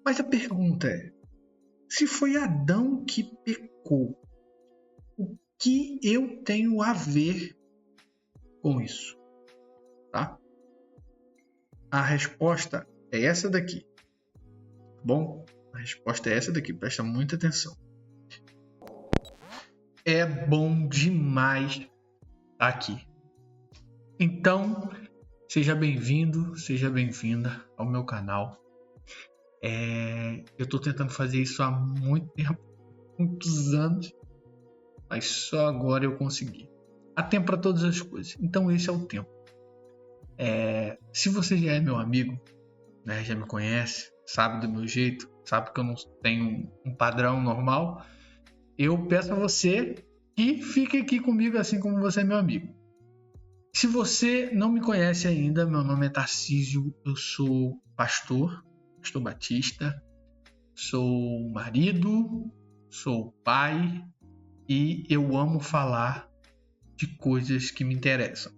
Mas a pergunta é, se foi Adão que pecou, o que eu tenho a ver com isso? Tá? A resposta é essa daqui. Bom, a resposta é essa daqui, presta muita atenção. É bom demais estar aqui. Então, seja bem-vindo, seja bem-vinda ao meu canal. Eu estou tentando fazer isso há muito tempo, muitos anos, mas só agora eu consegui. Há tempo para todas as coisas, então esse é o tempo. Se você já é meu amigo, né, já me conhece, sabe do meu jeito, sabe que eu não tenho um padrão normal, eu peço a você que fique aqui comigo assim como você é meu amigo. Se você não me conhece ainda, meu nome é Tarcísio, eu sou pastor batista, sou marido, sou pai e eu amo falar de coisas que me interessam.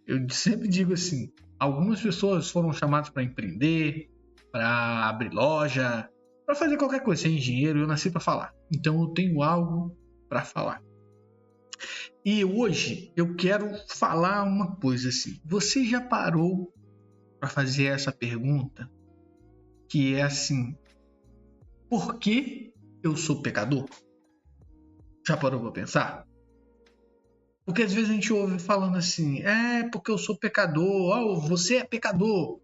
Eu sempre digo assim, algumas pessoas foram chamadas para empreender, para abrir loja, para fazer qualquer coisa, ser engenheiro, eu nasci para falar. Então eu tenho algo para falar. E hoje eu quero falar uma coisa assim. Você já parou para fazer essa pergunta? Que é assim, por que eu sou pecador? Já parou para pensar? Porque às vezes a gente ouve falando assim, porque eu sou pecador, você é pecador.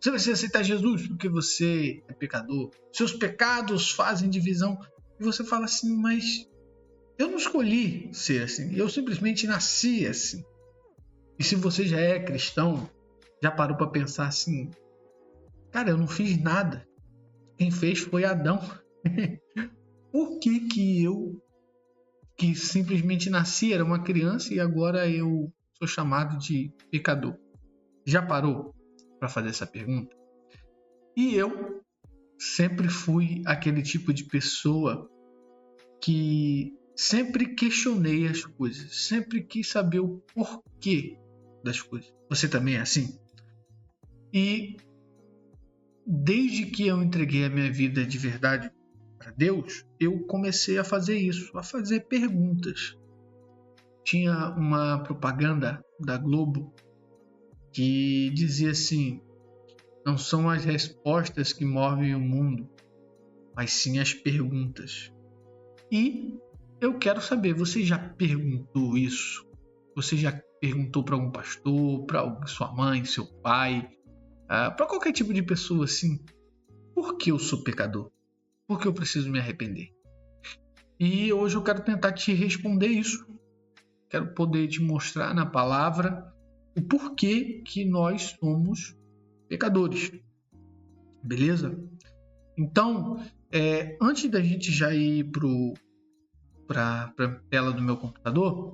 Você vai aceitar Jesus porque você é pecador. Seus pecados fazem divisão. E você fala assim, mas eu não escolhi ser assim. Eu simplesmente nasci assim. E se você já é cristão, já parou para pensar assim, cara, eu não fiz nada. Quem fez foi Adão. Por que eu, que simplesmente nasci, era uma criança e agora eu sou chamado de pecador? Já parou para fazer essa pergunta? E eu sempre fui aquele tipo de pessoa que sempre questionei as coisas, sempre quis saber o porquê das coisas. Você também é assim? E desde que eu entreguei a minha vida de verdade para Deus, eu comecei a fazer isso, a fazer perguntas. Tinha uma propaganda da Globo que dizia assim: não são as respostas que movem o mundo, mas sim as perguntas. E eu quero saber, você já perguntou isso? Você já perguntou para algum pastor, para sua mãe, seu pai, para qualquer tipo de pessoa assim, por que eu sou pecador? Por que eu preciso me arrepender? E hoje eu quero tentar te responder isso. Quero poder te mostrar na palavra o porquê que nós somos pecadores. Beleza? Então, antes da gente já ir para a tela do meu computador,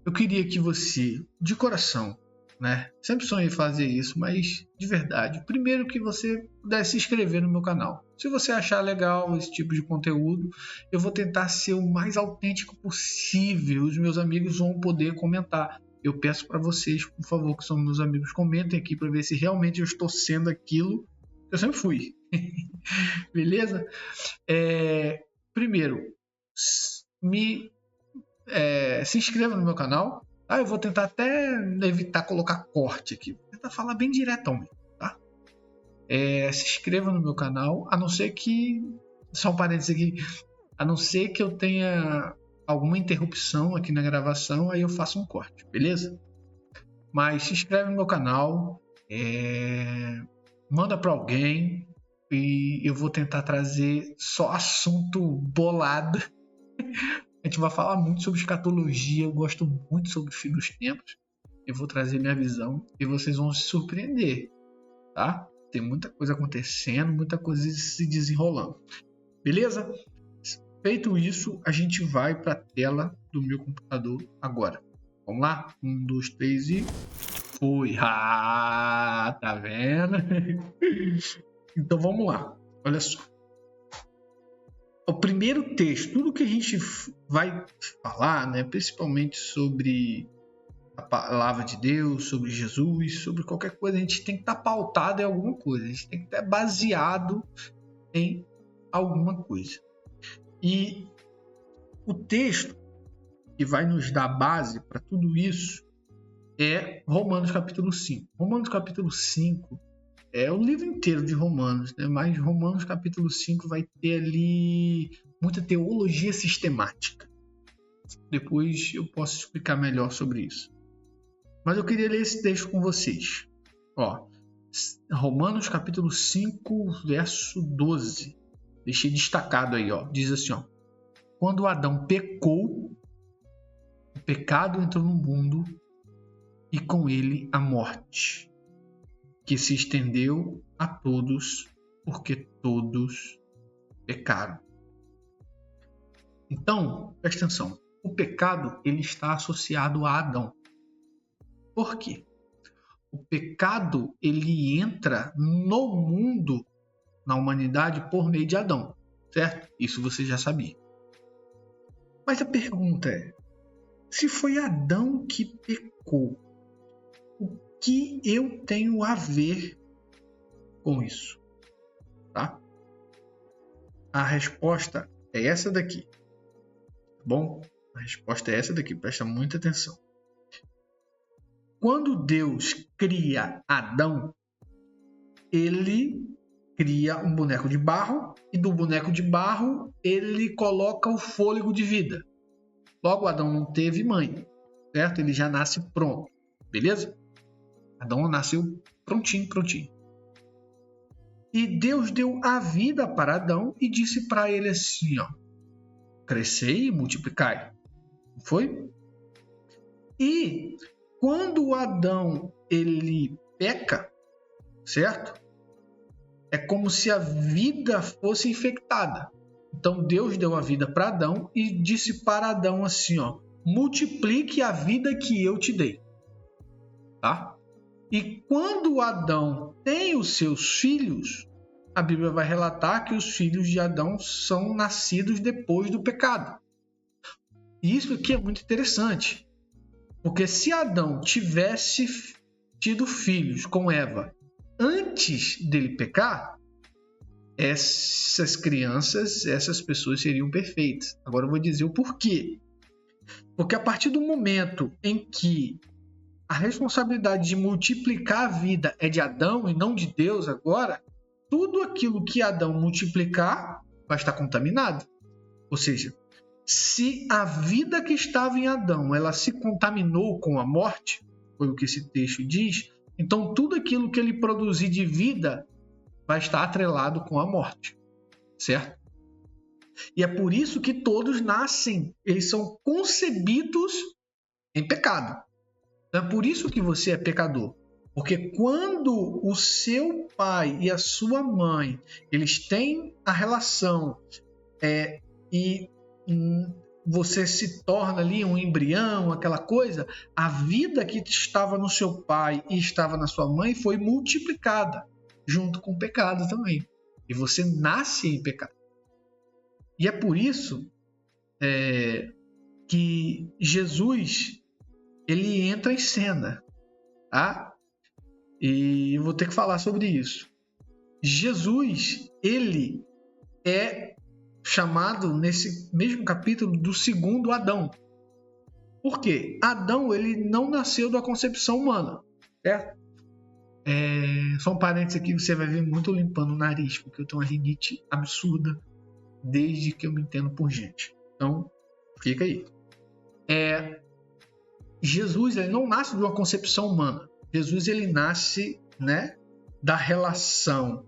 eu queria que você, de coração, né? Sempre sonhei fazer isso, mas de verdade, primeiro que você pudesse se inscrever no meu canal. Se você achar legal esse tipo de conteúdo, eu vou tentar ser o mais autêntico possível. Os meus amigos vão poder comentar. Eu peço para vocês, por favor, que são meus amigos, comentem aqui para ver se realmente eu estou sendo aquilo que eu sempre fui. Beleza? Primeiro, se inscreva no meu canal. Eu vou tentar até evitar colocar corte aqui. Vou tentar falar bem diretamente, tá? Se inscreva no meu canal, a não ser que... Só um parênteses aqui. A não ser que eu tenha alguma interrupção aqui na gravação, aí eu faço um corte, beleza? Mas se inscreve no meu canal, manda para alguém e eu vou tentar trazer só assunto bolado. A gente vai falar muito sobre escatologia, eu gosto muito sobre o fim dos tempos. Eu vou trazer minha visão e vocês vão se surpreender, tá? Tem muita coisa acontecendo, muita coisa se desenrolando. Beleza? Feito isso, a gente vai para a tela do meu computador agora. Vamos lá? 1, 2, 3 e... Fui! Tá vendo? Então vamos lá. Olha só. O primeiro texto, tudo que a gente vai falar, né, principalmente sobre a palavra de Deus, sobre Jesus, sobre qualquer coisa, a gente tem que estar pautado em alguma coisa, a gente tem que estar baseado em alguma coisa. E o texto que vai nos dar base para tudo isso é Romanos capítulo 5. Romanos capítulo 5 é o livro inteiro de Romanos, né? Mas Romanos capítulo 5 vai ter ali muita teologia sistemática. Depois eu posso explicar melhor sobre isso. Mas eu queria ler esse texto com vocês. Ó, Romanos capítulo 5, verso 12. Deixei destacado aí, ó. Diz assim, ó: quando Adão pecou, o pecado entrou no mundo e com ele a morte, que se estendeu a todos, porque todos pecaram. Então, presta atenção. O pecado, ele está associado a Adão. Por quê? O pecado, ele entra no mundo, na humanidade, por meio de Adão, certo? Isso você já sabia. Mas a pergunta é, se foi Adão que pecou, o que eu tenho a ver com isso? Tá? A resposta é essa daqui. Tá bom? A resposta é essa daqui, presta muita atenção. Quando Deus cria Adão, ele cria um boneco de barro e do boneco de barro ele coloca o fôlego de vida. Logo, Adão não teve mãe, certo? Ele já nasce pronto, beleza? Adão nasceu prontinho. E Deus deu a vida para Adão e disse para ele assim, ó: crescei e multiplicai. Foi? E quando Adão ele peca, certo? É como se a vida fosse infectada. Então Deus deu a vida para Adão e disse para Adão assim, ó: multiplique a vida que eu te dei. Tá? E quando Adão tem os seus filhos, a Bíblia vai relatar que os filhos de Adão são nascidos depois do pecado. E isso aqui é muito interessante, porque se Adão tivesse tido filhos com Eva antes dele pecar, essas crianças, essas pessoas seriam perfeitas. Agora eu vou dizer o porquê. Porque a partir do momento em que a responsabilidade de multiplicar a vida é de Adão e não de Deus agora, tudo aquilo que Adão multiplicar vai estar contaminado. Ou seja, se a vida que estava em Adão ela se contaminou com a morte, foi o que esse texto diz, então tudo aquilo que ele produzir de vida vai estar atrelado com a morte, certo? E é por isso que todos nascem, eles são concebidos em pecado. É por isso que você é pecador. Porque quando o seu pai e a sua mãe eles têm a relação e você se torna ali um embrião, aquela coisa, a vida que estava no seu pai e estava na sua mãe foi multiplicada junto com o pecado também. E você nasce em pecado. E é por isso que Jesus ele entra em cena, tá? E eu vou ter que falar sobre isso. Jesus, ele é chamado nesse mesmo capítulo do segundo Adão. Por quê? Adão, ele não nasceu da concepção humana, certo? Só um parênteses aqui, você vai ver muito limpando o nariz, porque eu tenho uma rinite absurda desde que eu me entendo por gente. Então, fica aí. Jesus, ele não nasce de uma concepção humana. Jesus, ele nasce, né, da relação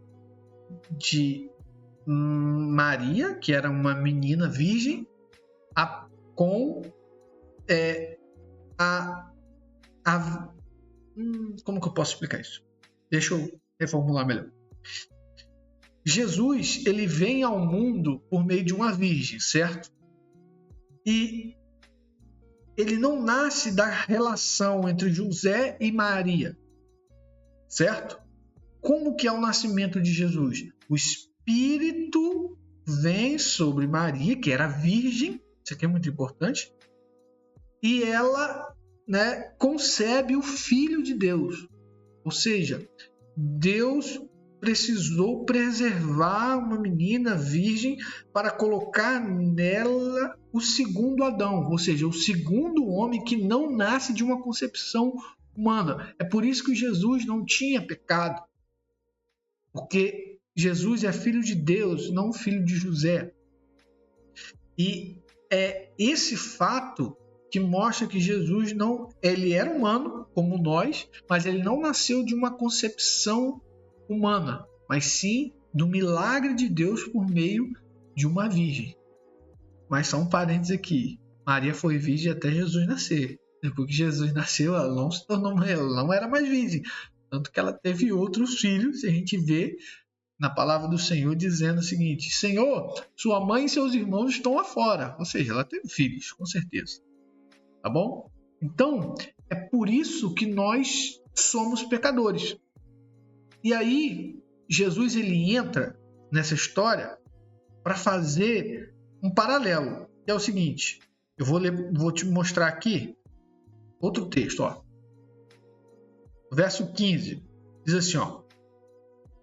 de Maria, que era uma menina virgem, com como que eu posso explicar isso? Deixa eu reformular melhor. Jesus, ele vem ao mundo por meio de uma virgem, certo? E ele não nasce da relação entre José e Maria, certo? Como que é o nascimento de Jesus? O Espírito vem sobre Maria, que era virgem, isso aqui é muito importante, e ela, né, concebe o Filho de Deus. Ou seja, Deus precisou preservar uma menina virgem para colocar nela o segundo Adão, ou seja, o segundo homem que não nasce de uma concepção humana. É por isso que Jesus não tinha pecado, porque Jesus é filho de Deus, não filho de José. E é esse fato que mostra que Jesus ele era humano como nós, mas ele não nasceu de uma concepção humana, mas sim do milagre de Deus por meio de uma virgem. Mas só um parênteses aqui: Maria foi virgem até Jesus nascer. Depois que Jesus nasceu, ela não se tornou mulher, ela não era mais virgem, tanto que ela teve outros filhos. E a gente vê na palavra do Senhor dizendo o seguinte: Senhor, sua mãe e seus irmãos estão lá fora. Ou seja, ela teve filhos, com certeza. Tá bom? Então, é por isso que nós somos pecadores. E aí, Jesus ele entra nessa história para fazer um paralelo. Que é o seguinte: eu vou te mostrar aqui outro texto. Ó. Verso 15 diz assim: ó,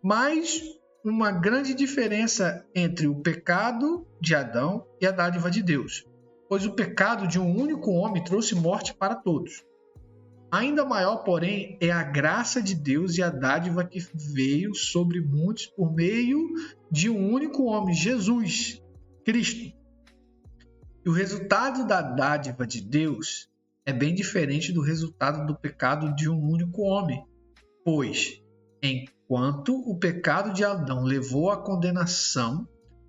mas uma grande diferença entre o pecado de Adão e a dádiva de Deus, pois o pecado de um único homem trouxe morte para todos. Ainda maior, porém, é a graça de Deus e a dádiva que veio sobre muitos por meio de um único homem, Jesus Cristo. E o resultado da dádiva de Deus é bem diferente do resultado do pecado de um único homem, pois, enquanto o pecado de Adão levou à condenação,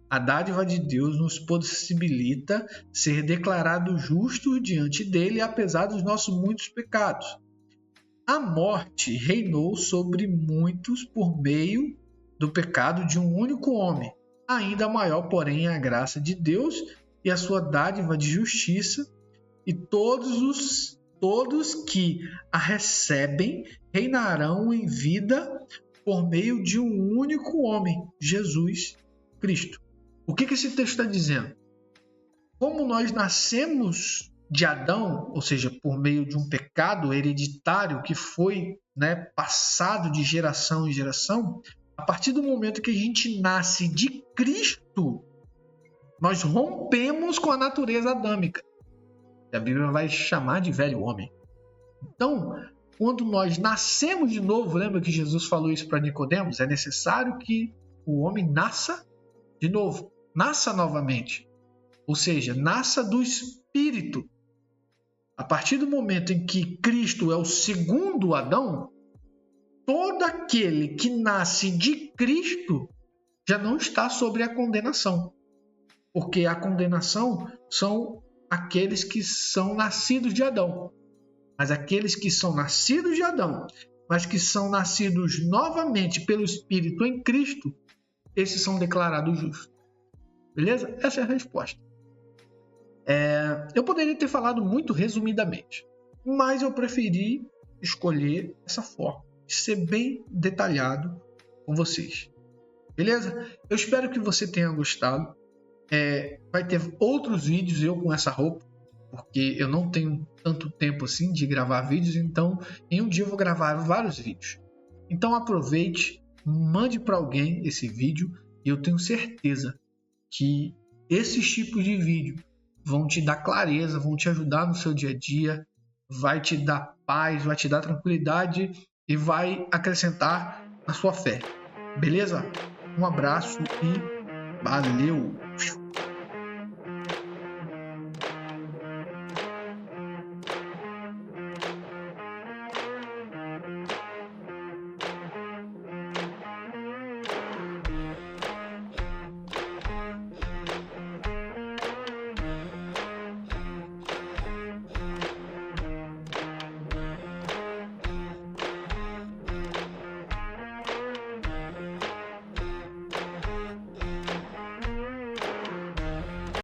a dádiva de Deus nos possibilita ser declarados justos diante dele, apesar dos nossos muitos pecados. A morte reinou sobre muitos por meio do pecado de um único homem. Ainda maior, porém, é a graça de Deus e a sua dádiva de justiça, e todos que a recebem reinarão em vida por meio de um único homem, Jesus Cristo. O que esse texto está dizendo? Como nós nascemos de Adão, ou seja, por meio de um pecado hereditário que foi passado de geração em geração, a partir do momento que a gente nasce de Cristo, nós rompemos com a natureza adâmica. A Bíblia vai chamar de velho homem. Então, quando nós nascemos de novo, lembra que Jesus falou isso para Nicodemos? É necessário que o homem nasça de novo. Nasça novamente, ou seja, nasça do Espírito. A partir do momento em que Cristo é o segundo Adão, todo aquele que nasce de Cristo já não está sobre a condenação, porque a condenação são aqueles que são nascidos de Adão. Mas aqueles que são nascidos de Adão, mas que são nascidos novamente pelo Espírito em Cristo, esses são declarados justos. Beleza? Essa é a resposta. Eu poderia ter falado muito resumidamente, mas eu preferi escolher essa forma, de ser bem detalhado com vocês. Beleza? Eu espero que você tenha gostado. Vai ter outros vídeos eu com essa roupa, porque eu não tenho tanto tempo assim de gravar vídeos, então em um dia eu vou gravar vários vídeos. Então aproveite, mande para alguém esse vídeo e eu tenho certeza que esses tipos de vídeo vão te dar clareza, vão te ajudar no seu dia a dia, vai te dar paz, vai te dar tranquilidade e vai acrescentar na sua fé. Beleza? Um abraço e valeu!